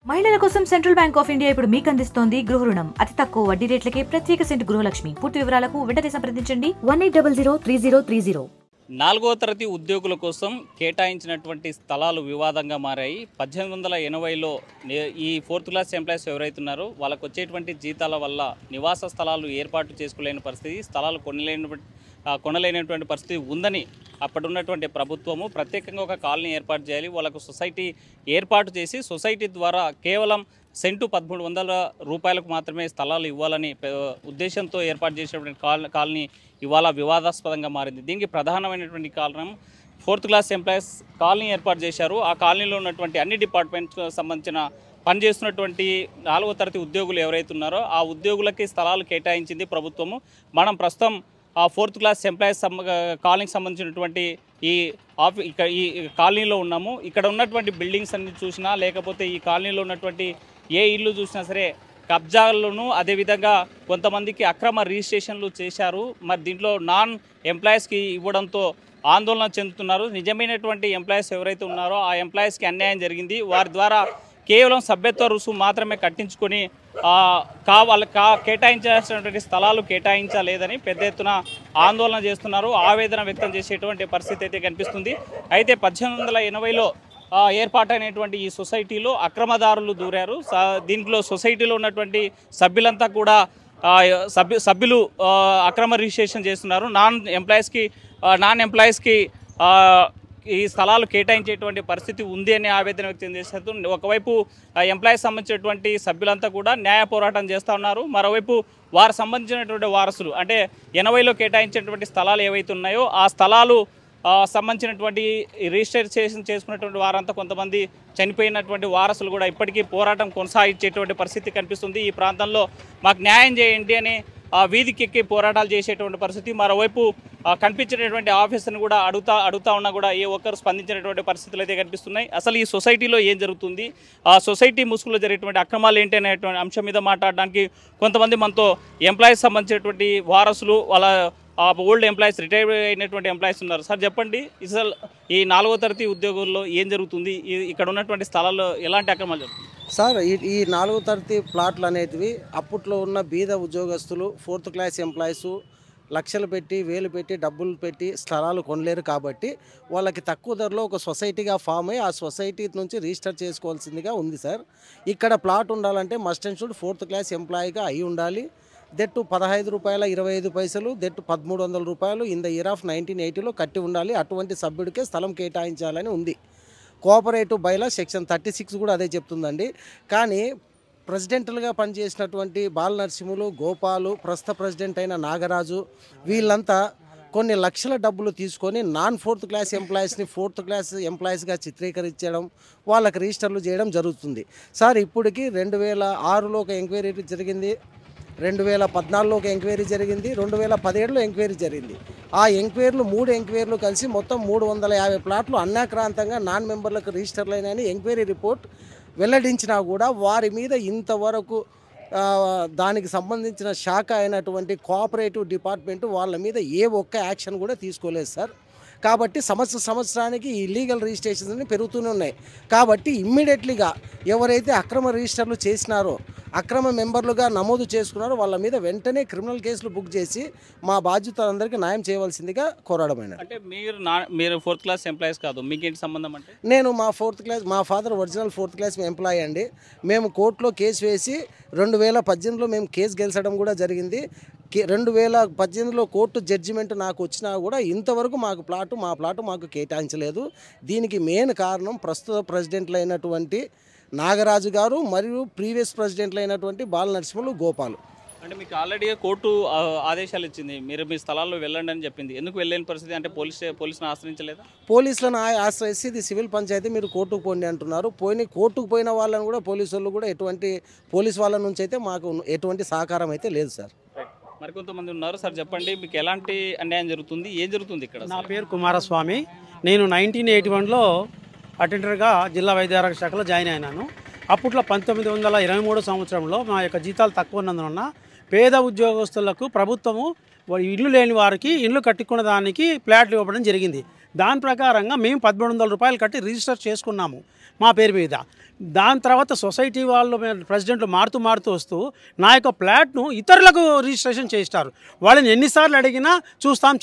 మహిళల కోసం central bank of India ఇప్పుడు మీకు అందిస్తోంది గృహ రుణం అతి తక్కువ వడ్డీ రేట్లకే ప్రత్యేక సెంటు గృహలక్ష్మి. పూర్తి వివరాలకు వెంటనే సంప్రదించండి 18003030. 4వ తరగతి ఉద్యోగుల కోసం కేటాయించినటువంటి స్థలాలు వివాదంగా మారాయి. 1880లో ఈ 4th క్లాస్ ఎంప్లాయీస్ ఎవరైతున్నారో వాళ్ళకు వచ్చేటువంటి జీతాల వల్ల నివాస స్థలాలు ఏర్పాటు చేసుకోలేని పరిస్థితి, స్థలాలు కొనలేనటువంటి పరిస్థితి ఉందని అప్పుడున్నటువంటి ప్రభుత్వము ప్రత్యేకంగా ఒక కాలనీ ఏర్పాటు చేయాలి, వాళ్ళకు సొసైటీ ఏర్పాటు చేసి సొసైటీ ద్వారా కేవలం సెంటు 1300 రూపాయలకు మాత్రమే స్థలాలు ఇవ్వాలని ఉద్దేశంతో ఏర్పాటు చేసినటువంటి కాలనీ ఇవాళ వివాదాస్పదంగా మారింది. దీనికి ప్రధానమైనటువంటి కారణం 4th క్లాస్ ఎంప్లాయీస్ కాలనీ ఏర్పాటు చేశారు. ఆ కాలనీలో ఉన్నటువంటి అన్ని డిపార్ట్మెంట్స్కి సంబంధించిన పనిచేస్తున్నటువంటి 4వ తరగతి ఉద్యోగులు ఎవరైతే ఉన్నారో ఆ ఉద్యోగులకి స్థలాలు కేటాయించింది ప్రభుత్వము. మనం ప్రస్తుతం ఆ 4th క్లాస్ ఎంప్లాయీస్ కాలనీకి సంబంధించినటువంటి ఈ కాలనీలో ఉన్నాము. ఇక్కడ ఉన్నటువంటి బిల్డింగ్స్ అన్ని చూసినా లేకపోతే ఈ కాలనీలో ఉన్నటువంటి ఏ ఇల్లు చూసినా సరే కబ్జాలను, అదేవిధంగా కొంతమందికి అక్రమ రిజిస్ట్రేషన్లు చేశారు. మరి దీంట్లో నాన్ ఎంప్లాయీస్కి ఇవ్వడంతో ఆందోళన చెందుతున్నారు. నిజమైనటువంటి ఎంప్లాయీస్ ఎవరైతే ఉన్నారో ఆ ఎంప్లాయీస్కి అన్యాయం జరిగింది. వారి ద్వారా కేవలం సభ్యత్వ రుసుము మాత్రమే కట్టించుకొని కేటాయించాల్సినటువంటి స్థలాలు కేటాయించలేదని పెద్ద ఎత్తున ఆందోళన చేస్తున్నారు, ఆవేదన వ్యక్తం చేసేటువంటి పరిస్థితి అయితే కనిపిస్తుంది. అయితే 1880లో ఏర్పాటైనటువంటి ఈ సొసైటీలో అక్రమదారులు దూరారు. దీంట్లో సొసైటీలో ఉన్నటువంటి సభ్యులంతా కూడా సభ్యులు అక్రమ రిజిస్ట్రేషన్ చేస్తున్నారు. నాన్ ఎంప్లాయీస్కి ఈ స్థలాలు కేటాయించేటువంటి పరిస్థితి ఉంది అని ఆవేదన వ్యక్తం చేశారు. ఒకవైపు ఎంప్లాయీస్ సంబంధించినటువంటి సభ్యులంతా కూడా న్యాయ పోరాటం చేస్తూ ఉన్నారు. మరోవైపు వారు సంబంధించినటువంటి వారసులు అంటే 80లో కేటాయించినటువంటి స్థలాలు ఏవైతే ఉన్నాయో ఆ స్థలాలు సంబంధించినటువంటి రిజిస్ట్రేషన్ చేసుకున్నటువంటి వారంతా కొంతమంది చనిపోయినటువంటి వారసులు కూడా ఇప్పటికీ పోరాటం కొనసాగించేటువంటి పరిస్థితి కనిపిస్తుంది. ఈ ప్రాంతంలో మాకు న్యాయం చేయండి అని వీధికెక్కి పోరాటాలు చేసేటువంటి పరిస్థితి. మరోవైపు కనిపించినటువంటి ఆఫీసర్ని కూడా అడుగుతా ఉన్నా కూడా ఏ ఒక్కరు స్పందించినటువంటి పరిస్థితులు అయితే కనిపిస్తున్నాయి. అసలు ఈ సొసైటీలో ఏం జరుగుతుంది, ఆ సొసైటీ ముసుగులో జరిగేటువంటి అక్రమాలు ఏంటి అనేటువంటి అంశం మీద మాట్లాడడానికి కొంతమంది మనతో ఎంప్లాయీస్ సంబంధించినటువంటి వారసులు, వాళ్ళ ఓల్డ్ ఎంప్లాయీస్, రిటైర్ అయినటువంటి ఎంప్లాయీస్ ఉన్నారు. సార్ చెప్పండి, అసలు ఈ 4వ తరగతి ఉద్యోగుల్లో ఏం జరుగుతుంది, ఇక్కడ ఉన్నటువంటి స్థలాల్లో ఎలాంటి అక్రమాలు జరుగుతుంది? సార్, ఈ 4వ తరగతి ప్లాట్లు అనేటివి అప్పట్లో ఉన్న బీద ఉద్యోగస్తులు 4th క్లాస్ ఎంప్లాయీస్ లక్షలు పెట్టి, వేలు పెట్టి, డబ్బులు పెట్టి స్థలాలు కొనలేరు కాబట్టి వాళ్ళకి తక్కువ ధరలో ఒక సొసైటీగా ఫామ్ అయ్యి ఆ సొసైటీ నుంచి రిజిస్టర్ చేసుకోవాల్సిందిగా ఉంది సార్. ఇక్కడ ప్లాట్ ఉండాలంటే must and should 4th class ఎంప్లాయీగా అయి ఉండాలి. That ₹15.25, that ₹1300 in the year of 1980లో కట్టి ఉండాలి. అటువంటి సభ్యుడికే స్థలం కేటాయించాలని ఉంది. కోఆపరేటివ్ బైలా సెక్షన్ 36 కూడా అదే చెప్తుందండి. కానీ ప్రెసిడెంట్లుగా పనిచేసినటువంటి బాలనరసింహులు, గోపాలు, ప్రస్తుత ప్రెసిడెంట్ అయిన నాగరాజు వీళ్ళంతా కొన్ని లక్షల డబ్బులు తీసుకొని నాన్ 4th క్లాస్ ఎంప్లాయీస్ని 4th క్లాస్ ఎంప్లాయీస్గా చిత్రీకరించడం, వాళ్ళకి రిజిస్టర్లు చేయడం జరుగుతుంది. సార్, ఇప్పటికి 2006లో ఒక ఎంక్వైరీ జరిగింది, 2014లో ఒక ఎంక్వైరీ జరిగింది, 2017లో ఎంక్వైరీ జరిగింది. ఆ ఎంక్వైరీలు 3 ఎంక్వైరీలు కలిసి మొత్తం 350 ప్లాట్లు అన్యాక్రాంతంగా నాన్ మెంబర్లకు రిజిస్టర్లు అయినాయని ఎంక్వైరీ రిపోర్ట్ వెల్లడించినా కూడా వారి మీద ఇంతవరకు దానికి సంబంధించిన శాఖ అయినటువంటి కోఆపరేటివ్ డిపార్ట్మెంట్ వాళ్ళ మీద ఏ ఒక్క యాక్షన్ కూడా తీసుకోలేదు సార్. కాబట్టి సంవత్సరానికి ఈ ఇల్లీగల్ రిజిస్ట్రేషన్స్ పెరుగుతూనే ఉన్నాయి. కాబట్టి ఇమ్మీడియట్లీగా ఎవరైతే అక్రమ రిజిస్టర్లు చేసినారో, అక్రమ మెంబర్లుగా నమోదు చేసుకున్నారో వాళ్ళ మీద వెంటనే క్రిమినల్ కేసులు బుక్ చేసి మా బాధ్యతలందరికీ న్యాయం చేయవలసిందిగా కోరడమైనది. అంటే మీరు 4th క్లాస్ ఎంప్లాయీస్ కాదు, మీకేంటి సంబంధం? అంటే నేను మా father original 4th class employee అండి. మేము కోర్టులో కేసు వేసి 2018లో మేము కేసు గెలిచడం కూడా జరిగింది. 2018లో కోర్టు జడ్జిమెంట్ నాకు వచ్చినా కూడా ఇంతవరకు మా ప్లాటు మాకు కేటాయించలేదు. దీనికి మెయిన్ కారణం ప్రస్తుత ప్రెసిడెంట్లు అయినటువంటి నాగరాజు గారు మరియు ప్రీవియస్ ప్రెసిడెంట్లు అయినటువంటి బాలనరసింహులు, గోపాలు. అంటే మీకు ఆల్రెడీ కోర్టు ఆదేశాలు ఇచ్చింది, మీరు మీ స్థలాల్లో వెళ్ళండి అని చెప్పింది. ఎందుకు వెళ్ళలేని పరిస్థితి? అంటే పోలీసులను ఆశ్రయించలేదా? పోలీసులను ఆశ్రయిస్తే ఇది సివిల్ పంచాయతీ, మీరు కోర్టుకు పోండి అంటున్నారు. కోర్టుకు పోయిన వాళ్ళని కూడా పోలీసు వాళ్ళు కూడా పోలీసు వాళ్ళ నుంచి అయితే మాకు ఎటువంటి సహకారం అయితే లేదు సార్. మరికొంతమంది ఉన్నారు. సార్ చెప్పండి, మీకు ఎలాంటి అన్యాయం జరుగుతుంది, ఏం జరుగుతుంది ఇక్కడ? నా పేరు కుమారస్వామి. నేను 1981లో అటెండర్గా జిల్లా వైద్య ఆరోగ్య శాఖలో జాయిన్ అయినాను. అప్పట్లో 1923 సంవత్సరంలో మా యొక్క జీతాలు తక్కువ ఉన్నందున పేద ఉద్యోగస్తులకు ప్రభుత్వము ఇల్లు లేని వారికి ఇల్లు కట్టుకున్న దానికి ప్లాట్లు ఇవ్వడం జరిగింది. దాని ప్రకారంగా మేము 1300 రూపాయలు కట్టి రిజిస్టర్ చేసుకున్నాము మా పేరు మీద. దాని తర్వాత సొసైటీ వాళ్ళు ప్రెసిడెంట్లు మారుతూ వస్తూ నా యొక్క ఫ్లాట్ను ఇతరులకు రిజిస్ట్రేషన్ చేస్తారు. వాళ్ళని ఎన్నిసార్లు అడిగినా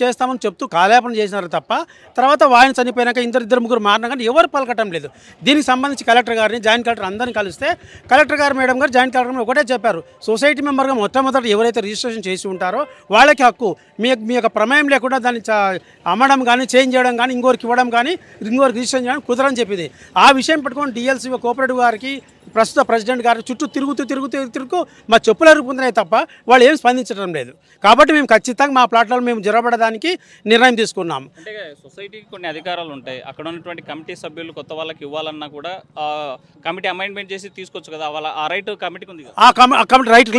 చేస్తామని చెప్తూ కాలేపన చేసినారు తప్ప తర్వాత ఆయన చనిపోయినాక ఇద్దరు ముగ్గురు మారినా కానీ ఎవరు పలకటం లేదు. దీనికి సంబంధించి కలెక్టర్ గారిని, జాయింట్ కలెక్టర్ అందరిని కలిస్తే కలెక్టర్ గారు మేడం గారు జాయింట్ కలెక్టర్ ఒకటే చెప్పారు, సొసైటీ మెంబర్గా మొట్టమొదటి ఎవరైతే రిజిస్ట్రేషన్ చేసి ఉంటారో వాళ్ళకి హక్కు, మీ యొక్క ప్రమేయం లేకుండా దాన్ని అమ్మడం కానీ చేంజ్ చేయడం కానీ ఇంకోరికి ఇవ్వడం కానీ ఇంకోరికి రిజిస్ట్రేషన్ చేయడం కుదరని చెప్పింది. ఆ విషయం పెట్టుకొని డిఎల్సీ కోఆపరేటివ్ గారికి ప్రస్తుత ప్రెసిడెంట్ గారి చుట్టూ తిరుగుతూ మా చెప్పులు అరుగుతున్నాయి తప్ప వాళ్ళు ఏం స్పందించడం లేదు. కాబట్టి మేము ఖచ్చితంగా మా ప్లాట్లలో మేము జరబడడానికి నిర్ణయం తీసుకున్నాం. అంటే సొసైటీకి కొన్ని అధికారాలు ఉంటాయి, అక్కడ ఉన్నటువంటి కమిటీ సభ్యులు కొత్త వాళ్ళకి ఇవ్వాలన్నా కూడా కమిటీ అమెండ్మెంట్ చేసి తీసుకోవచ్చు కదా, వాళ్ళ ఆ రైట్ కమిటీకి ఉంది కదా. ఆ కమిటీ రైట్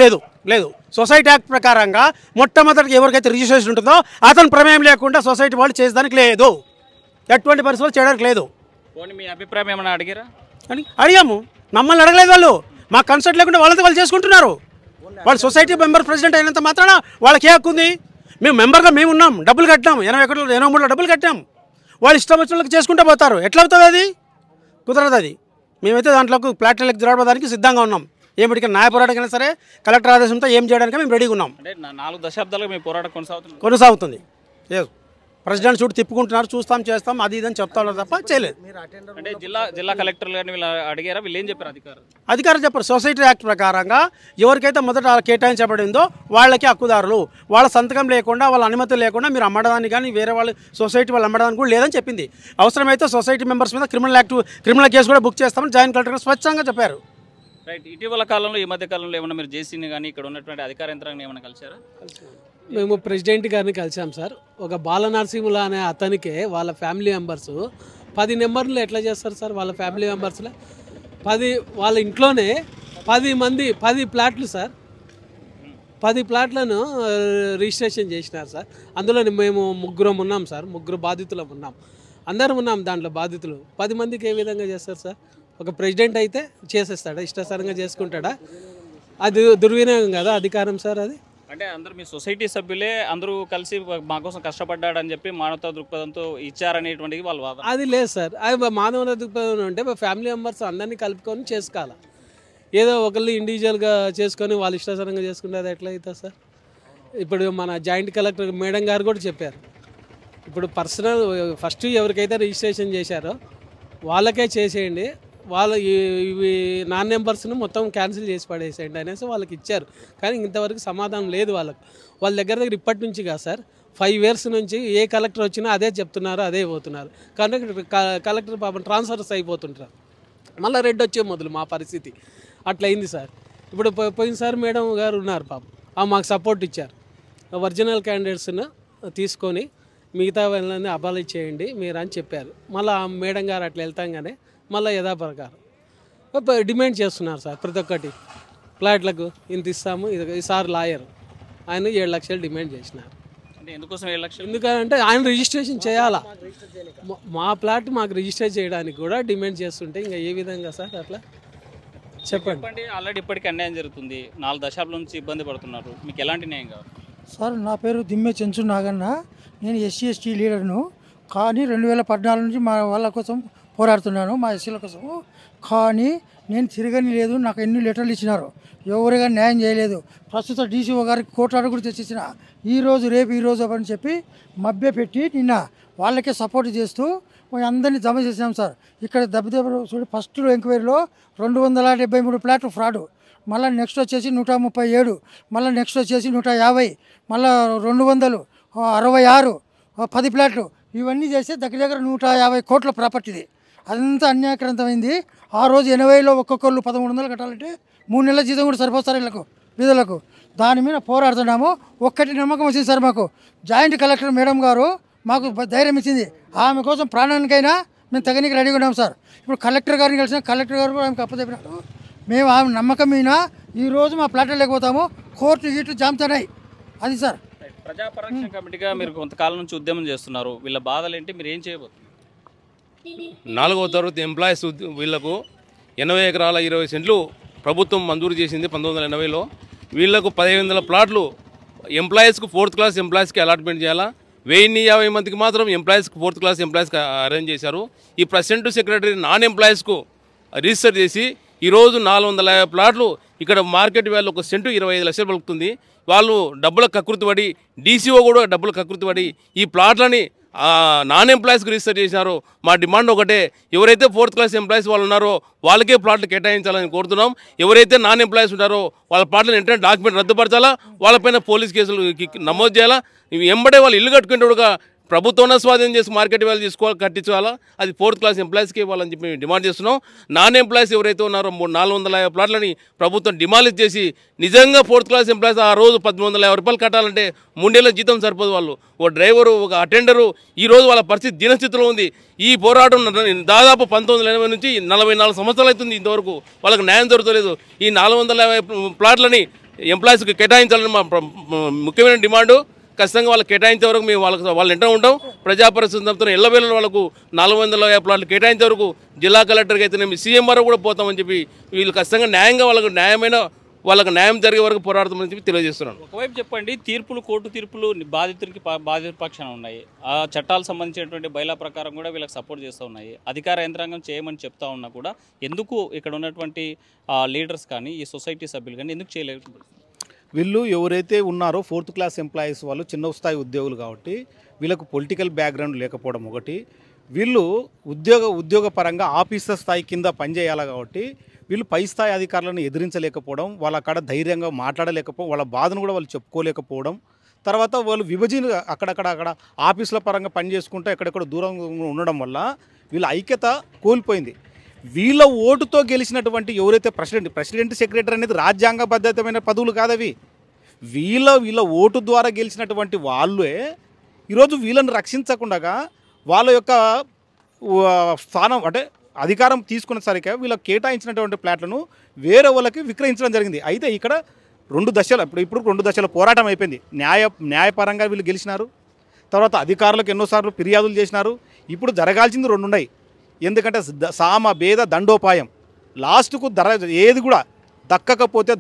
లేదు. సొసైటీ యాక్ట్ ప్రకారంగా మొట్టమొదటి ఎవరికైతే రిజిస్ట్రేషన్ ఉంటుందో అతని ప్రమేయం లేకుండా సొసైటీ వాళ్ళు చేసేదానికి లేదు, ఎటువంటి పరిస్థితుల్లో చేయడానికి లేదు. మీ అభిప్రాయం ఏమైనా అడిగారా? అని అడిగాము, మమ్మల్ని అడగలేదు. వాళ్ళు మా కన్సల్ట్ లేకుండా వాళ్ళతో వాళ్ళు చేసుకుంటున్నారు. వాళ్ళు సొసైటీ మెంబర్ ప్రెసిడెంట్ అయినంత మాత్రాన వాళ్ళకి ఏ హక్కు ఉంది? మేము మెంబర్గా మేము ఉన్నాం, డబ్బులు కట్టాం, 83లో డబ్బులు కట్టాం. వాళ్ళు ఇష్టం వచ్చిన వాళ్ళకి చేసుకుంటూ పోతారు. ఎట్లా అవుతుంది? అది కుదరదు. అది మేమైతే దాంట్లోకి ప్లాట్లకు జరగడానికి సిద్ధంగా ఉన్నాం. ఏమిటికి న్యాయ పోరాటమైనా సరే కలెక్టర్ ఆదేశంతో ఏం చేయడానికి మేము రెడీగా ఉన్నాం. అంటే 4 దశాబ్దాలుగా మీ పోరాటం కొనసాగుతుంది. ప్రెసిడెంట్ చుట్టూ తిప్పుకుంటున్నారు, చేస్తాం అది ఇదని చెప్తా ఉన్నారు తప్ప చేయలేదు. అంటే జిల్లా కలెక్టర్లు కానీ వీళ్ళు అడిగారా? వీళ్ళు ఏం చెప్పారు? అధికారులు చెప్పారు, సొసైటీ యాక్ట్ ప్రకారంగా ఎవరికైతే మొదట కేటాయించబడిందో వాళ్ళకి హక్కుదారులు, వాళ్ళ సంతకం లేకుండా వాళ్ళ అనుమతి లేకుండా మీరు అమ్మడానికి కానీ వేరే వాళ్ళు సొసైటీ వాళ్ళు అమ్మడానికి కూడా లేదని చెప్పింది. అవసరమైతే సొసైటీ మెంబర్స్ మీద క్రిమినల్ కేసు కూడా బుక్ చేస్తామని జాయింట్ కలెక్టర్ స్వచ్ఛంగా చెప్పారు. రైట్. ఇటీవల కాలంలో ఈ మధ్య కాలంలో ఏమన్నా మీరు జేసీని కానీ ఇక్కడ ఉన్నటువంటి అధికార యంత్రాంగం ఏమైనా కలిసారా? మేము ప్రెసిడెంట్ గారిని కలిసాం సార్. ఒక బాలనరసింహుల అనే అతనికి వాళ్ళ ఫ్యామిలీ మెంబర్స్ 10 నెంబర్లు ఎట్లా చేస్తారు సార్? వాళ్ళ ఫ్యామిలీ మెంబర్స్లో 10 వాళ్ళ ఇంట్లోనే 10 ప్లాట్లు సార్, 10 ప్లాట్లను రిజిస్ట్రేషన్ చేసినారు సార్. అందులో మేము ముగ్గురం ఉన్నాం సార్, ముగ్గురు బాధితులం ఉన్నాం, అందరం ఉన్నాం దాంట్లో బాధితులు. 10 మందికి ఏ విధంగా చేస్తారు సార్? ఒక ప్రెసిడెంట్ అయితే చేసేస్తాడా? ఇష్టాసారంగా చేసుకుంటాడా? అది దుర్వినియోగం కదా అధికారం సార్. అది అంటే అందరూ మీ సొసైటీ సభ్యులే అందరూ కలిసి మా కోసం కష్టపడ్డాడని చెప్పి మానవతా దృక్పథంతో ఇచ్చారనేటువంటిది వాళ్ళ వాదన. అది లేదు సార్. అది మానవతా దృక్పథం అంటే ఫ్యామిలీ మెంబర్స్ అందరినీ కలుపుకొని చేసుకోవాలి. ఏదో ఒకళ్ళు ఇండివిజువల్గా చేసుకొని వాళ్ళు ఇష్టాసరంగా చేసుకుంటే అది ఎట్లా అవుతుంది సార్? ఇప్పుడు మన జాయింట్ కలెక్టర్ మేడం గారు కూడా చెప్పారు, ఇప్పుడు పర్సనల్ ఫస్ట్ ఎవరికైతే రిజిస్ట్రేషన్ చేశారో వాళ్ళకే చేసేయండి, వాళ్ళ ఇవి నాన్ నెంబర్స్ని మొత్తం క్యాన్సిల్ చేసి పడేసేయండి అనేసి వాళ్ళకి ఇచ్చారు. కానీ ఇంతవరకు సమాధానం లేదు వాళ్ళకు. వాళ్ళ దగ్గర ఇప్పటి నుంచి కాదు సార్, 5 years నుంచి ఏ కలెక్టర్ వచ్చినా అదే చెప్తున్నారు, అదే పోతున్నారు. కానీ కలెక్టర్ పాపం ట్రాన్స్ఫర్స్ అయిపోతుంటారు, మళ్ళీ రెడ్ వచ్చే మొదలు మా పరిస్థితి అట్లా అయింది సార్. ఇప్పుడు పోయినసారి మేడం గారు ఉన్నారు పాపం, మాకు సపోర్ట్ ఇచ్చారు. ఒరిజినల్ క్యాండిడేట్స్ను తీసుకొని మిగతా వాళ్ళని అబాలిష్ చేయండి మీరు అని చెప్పారు. మళ్ళీ మేడం గారు అట్లా వెళ్తాగానే మళ్ళీ యథాప్రకారం డిమాండ్ చేస్తున్నారు సార్. ప్రతి ఒక్కటి ఫ్లాట్లకు ఇంత ఇస్తాము. ఈసారి లాయర్ ఆయన 7 లక్షలు డిమాండ్ చేసినారు. అంటే ఎందుకోసం 7 లక్షలు? ఎందుకంటే ఆయన రిజిస్ట్రేషన్ చేయాలా, మా ప్లాట్ మాకు రిజిస్టర్ చేయడానికి కూడా డిమాండ్ చేస్తుంటే ఇంకా ఏ విధంగా సార్ అట్లా చెప్పండి. ఆల్రెడీ ఇప్పటికీ అన్యాయం జరుగుతుంది, 4 దశాబ్దాల నుంచి ఇబ్బంది పడుతున్నారు, మీకు ఎలాంటి న్యాయం కావాలి? సార్ నా పేరు దిమ్మె చెంచు నాగన్న, నేను ఎస్సీ ఎస్టీ లీడర్ను. కానీ 2014 నుంచి మా వాళ్ళ కోసం పోరాడుతున్నాను, మా ఎస్సీల కోసం. కానీ నేను తిరగని లేదు, నాకు ఎన్ని లెటర్లు ఇచ్చినారు, ఎవరిగా న్యాయం చేయలేదు. ప్రస్తుత డీసీఓ గారికి కోట్లాడు కూడా తెచ్చిచ్చిన, రేపు అని చెప్పి మభ్య పెట్టి నిన్న వాళ్ళకే సపోర్ట్ చేస్తూ అందరినీ జమ చేసినాం సార్. ఇక్కడ దెబ్బ చూడు, ఫస్ట్ ఎంక్వైరీలో 273 ప్లాట్లు ఫ్రాడు, మళ్ళీ నెక్స్ట్ వచ్చేసి 137, మళ్ళీ నెక్స్ట్ వచ్చేసి 150, మళ్ళీ 266, 10 ప్లాట్లు ఇవన్నీ చేస్తే దగ్గర 150 కోట్ల ప్రాపర్టీది. అదంతా అన్యాయకరంతమైంది. ఆ రోజు 80లో ఒక్కొక్కళ్ళు 1300 కట్టాలంటే 3 నెలల జీతం కూడా సరిపోతారు వీళ్ళకు బీదలకు. దాని మీద పోరాడుతున్నాము. ఒక్కటి నమ్మకం వచ్చింది సార్ మాకు, జాయింట్ కలెక్టర్ మేడం గారు మాకు ధైర్యం ఇచ్చింది. ఆమె కోసం ప్రాణానికైనా మేము తగనికి రెడీగా ఉన్నాం సార్. ఇప్పుడు కలెక్టర్ గారిని కలిసిన కలెక్టర్ గారు కూడా ఆమెకు అప్పచెప్పినారు. మేము ఆమె నమ్మకం మీద ఈరోజు మా ప్లాట్లు లేకపోతాము, కోర్టు గీట్లు జామ్తున్నాయి. అది సార్. ప్రజా పరిరక్షణ కమిటీగా మీరు కొంతకాలం నుంచి ఉద్యమం చేస్తున్నారు, వీళ్ళ బాధలు ఏంటి, మీరు ఏం చేయబోతున్నారు? 4వ తరగతి ఎంప్లాయీస్ వీళ్లకు 80 ఎకరాల 20 సెంట్లు ప్రభుత్వం మంజూరు చేసింది 1980లో. వీళ్లకు 1500 ప్లాట్లు ఎంప్లాయీస్కు 4th క్లాస్ ఎంప్లాయీస్కి అలాట్మెంట్ చేయాలా, 1050 మందికి మాత్రం ఎంప్లాయీస్కి 4th క్లాస్ ఎంప్లాయీస్కి అరేంజ్ చేశారు. ఈ ప్రెసిడెంట్ సెక్రటరీ నాన్ ఎంప్లాయీస్కు రిజిస్టర్ చేసి ఈరోజు 450 ప్లాట్లు ఇక్కడ మార్కెట్ వాల్యూ ఒక సెంటు 25 లక్షలు పలుకుతుంది. వాళ్ళు డబ్బుల కకృతి పడి డీసీఓ కూడా డబ్బుల కకృతి పడి ఈ ప్లాట్లని నాన్ ఎంప్లాయీస్కి రిజిస్టర్ చేశారు. మా డిమాండ్ ఒకటే, ఎవరైతే 4th క్లాస్ ఎంప్లాయీస్ వాళ్ళు ఉన్నారో వాళ్ళకే ప్లాట్లు కేటాయించాలని కోరుతున్నాం. ఎవరైతే నాన్ ఎంప్లాయీస్ ఉన్నారో వాళ్ళ ప్లాట్లను వెంటనే డాక్యుమెంట్ రద్దుపరచాలా, వాళ్ళపైన పోలీస్ కేసులు నమోదు చేయాలా. ఇవి ఎంబడే వాళ్ళు ఇల్లు కట్టుకునేటోడుగా ప్రభుత్వం స్వాధీనం చేసి మార్కెట్ వాల్యూ తీసుకోవాలి, కట్టించాలా. అది 4th క్లాస్ ఎంప్లాయీస్కి ఇవ్వాలని చెప్పి మేము డిమాండ్ చేస్తున్నాం. నాన్ ఎంప్లాయీస్ ఎవరైతే ఉన్నారో 450 ప్లాట్లని ప్రభుత్వం డిమాలిష్ చేసి నిజంగా 4th క్లాస్ ఎంప్లాయీస్ ఆ రోజు 1350 రూపాయలు కట్టాలంటే 3 ఏళ్ళ జీతం సరిపోదు. వాళ్ళు ఒక డ్రైవరు ఒక అటెండరు ఈరోజు వాళ్ళ పరిస్థితి దీనస్థితిలో ఉంది. ఈ పోరాటం దాదాపు 1980 నుంచి 44 సంవత్సరాలు అవుతుంది. ఇంతవరకు వాళ్ళకి న్యాయం జరుగుతలేదు. ఈ 450 ప్లాట్లని ఎంప్లాయీస్కి కేటాయించాలని మా ముఖ్యమైన డిమాండు. ఖచ్చితంగా వాళ్ళు కేటాయించే వరకు మేము వాళ్ళ వెంట ఉంటాం. ప్రజా పరిస్థితి తప్పుతున్న ఎల్లవేళ వాళ్ళకు 450 ప్లాట్లు కేటాయించే వరకు జిల్లా కలెక్టర్కి అయితేనేమి సీఎం వరకు కూడా పోతామని చెప్పి వీళ్ళు ఖచ్చితంగా న్యాయంగా వాళ్ళకు న్యాయం జరిగే వరకు పోరాడతామని చెప్పి తెలియజేస్తున్నాను. ఒకవైపు చెప్పండి, కోర్టు తీర్పులు బాధిత పక్షాన ఉన్నాయి. ఆ చట్టాలకు సంబంధించినటువంటి బైలా ప్రకారం కూడా వీళ్ళకి సపోర్ట్ చేస్తూ ఉన్నాయి. అధికార యంత్రాంగం చేయమని చెప్తా ఉన్నా కూడా ఎందుకు ఇక్కడ ఉన్నటువంటి లీడర్స్ కానీ ఈ సొసైటీ సభ్యులు కానీ ఎందుకు చేయలేదు? వీళ్ళు ఎవరైతే ఉన్నారో 4th క్లాస్ ఎంప్లాయీస్ వాళ్ళు చిన్న స్థాయి ఉద్యోగులు కాబట్టి వీళ్ళకు పొలిటికల్ బ్యాక్గ్రౌండ్ లేకపోవడం ఒకటి. వీళ్ళు ఉద్యోగ పరంగా ఆఫీసర్ స్థాయి కింద పనిచేయాలి కాబట్టి వీళ్ళు పై స్థాయి అధికారులను ఎదిరించలేకపోవడం, వాళ్ళ కాడ ధైర్యంగా మాట్లాడలేకపోవడం, వాళ్ళ బాధను కూడా వాళ్ళు చెప్పుకోలేకపోవడం. తర్వాత వాళ్ళు విభజన అక్కడ ఆఫీసుల పరంగా పనిచేసుకుంటూ ఎక్కడెక్కడ దూరంగా ఉండడం వల్ల వీళ్ళ ఐక్యత కోల్పోయింది. వీళ్ళ ఓటుతో గెలిచినటువంటి ఎవరైతే ప్రెసిడెంట్ సెక్రటరీ అనేది రాజ్యాంగబద్ధమైన పదవులు కాదవి. వీళ్ళ ఓటు ద్వారా గెలిచినటువంటి వాళ్ళే ఈరోజు వీళ్ళని రక్షించకుండా వాళ్ళ యొక్క స్థానం అంటే అధికారం తీసుకునేసరికి వీళ్ళకి కేటాయించినటువంటి ప్లాట్లను వేరే వాళ్ళకి విక్రయించడం జరిగింది. అయితే ఇక్కడ 2 దశలు ఇప్పుడు 2 దశల పోరాటం అయిపోయింది. న్యాయపరంగా వీళ్ళు గెలిచినారు. తర్వాత అధికారులకు ఎన్నోసార్లు ఫిర్యాదులు చేసినారు. ఇప్పుడు జరగాల్సింది 2 ఉన్నాయి. ఎందుకంటే సామ భేద దండోపాయం, లాస్ట్కు ఏది కూడా దక్కకపోతే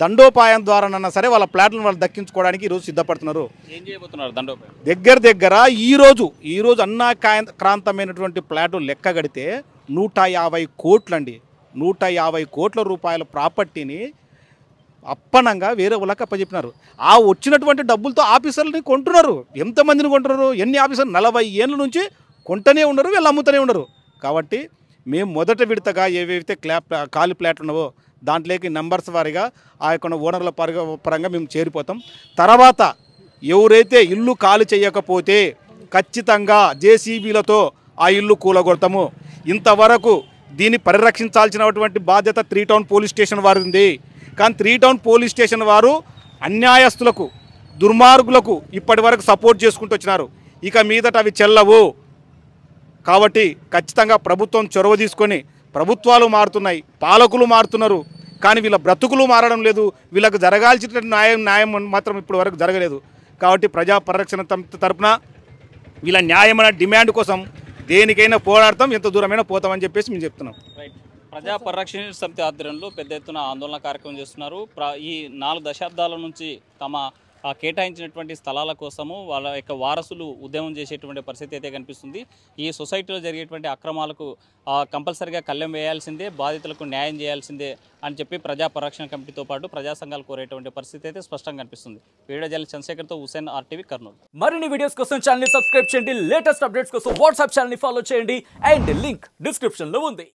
దండోపాయం ద్వారానన్నా సరే వాళ్ళ ప్లాట్లను వాళ్ళు దక్కించుకోవడానికి ఈరోజు సిద్ధపడుతున్నారు. ఏం చేయబోతున్నారు దండోపాయం? దగ్గర ఈరోజు అన్నాక్రాంతమైనటువంటి ప్లాట్లు లెక్క గడితే 150 కోట్లండి. 150 కోట్ల రూపాయల ప్రాపర్టీని అప్పనంగా వేరే వాళ్ళకి అప్పచెప్పినారు. ఆ వచ్చినటువంటి డబ్బులతో ఆఫీసర్లని కొంటున్నారు. ఎంతమందిని కొంటున్నారు? ఎన్ని ఆఫీసర్లు? 40 ఏళ్ళ నుంచి కొంటనే ఉండరు, వీళ్ళు అమ్ముతూనే ఉండరు. కాబట్టి మేము మొదట విడతగా ఏవైతే ఖాళీ ప్లాట్లు ఉన్నావో దాంట్లోకి నెంబర్స్ వారీగా ఆ యొక్క ఓనర్ల పరంగా మేము చేరిపోతాం. తర్వాత ఎవరైతే ఇల్లు ఖాళీ చేయకపోతే ఖచ్చితంగా జేసీబీలతో ఆ ఇల్లు కూలగొడతాము. ఇంతవరకు దీన్ని పరిరక్షించాల్సినటువంటి బాధ్యత 3 టౌన్ పోలీస్ స్టేషన్ వారు ఉంది. కానీ 3 టౌన్ పోలీస్ స్టేషన్ వారు అన్యాయస్తులకు, దుర్మార్గులకు ఇప్పటి వరకు సపోర్ట్ చేసుకుంటూ వచ్చినారు. ఇక మీదట అవి చెల్లవు. కాబట్టి ఖచ్చితంగా ప్రభుత్వం చొరవ తీసుకొని, ప్రభుత్వాలు మారుతున్నాయి, పాలకులు మారుతున్నారు, కానీ వీళ్ళ బ్రతుకులు మారడం లేదు. వీళ్ళకు జరగాల్సిన న్యాయం మాత్రం ఇప్పటి వరకు జరగలేదు. కాబట్టి ప్రజా పరిరక్షణ తరపున వీళ్ళ న్యాయమైన డిమాండ్ కోసం దేనికైనా పోరాడతాం, ఎంత దూరమైనా పోతామని చెప్పేసి మేము చెప్తున్నాం. ప్రజా పరిరక్షణ సమితి ఆధ్వర్యంలో పెద్ద ఎత్తున ఆందోళన కార్యక్రమం చేస్తున్నారు. ఈ 4 దశాబ్దాల నుంచి తమ కేటాయించినటువంటి స్థలాల కోసము వాళ్ళ యొక్క వారసులు ఉద్యమం చేసేటువంటి పరిస్థితి అయితే కనిపిస్తుంది. ఈ సొసైటీలో జరిగేటువంటి అక్రమాలకు కంపల్సరీగా కళ్ళెం వేయాల్సిందే, బాధితులకు న్యాయం చేయాల్సిందే అని చెప్పి ప్రజా పరిరక్షణ కమిటీతో పాటు ప్రజా సంఘాలు కోరేటువంటి పరిస్థితి అయితే స్పష్టంగా కనిపిస్తుంది. వీడియో జర్నలిస్ట్ చంద్రశేఖర్తో హుసేన్, RTV, కర్నూలు. మరిన్ని వీడియోస్ కోసం ఛానల్ ని సబ్స్క్రైబ్ చేయండి. లేటెస్ట్ అప్డేట్స్ కోసం వాట్సాప్ ఛానల్ ని ఫాలో చేయండి. అండ్ లింక్ డిస్క్రిప్షన్ లో ఉంది.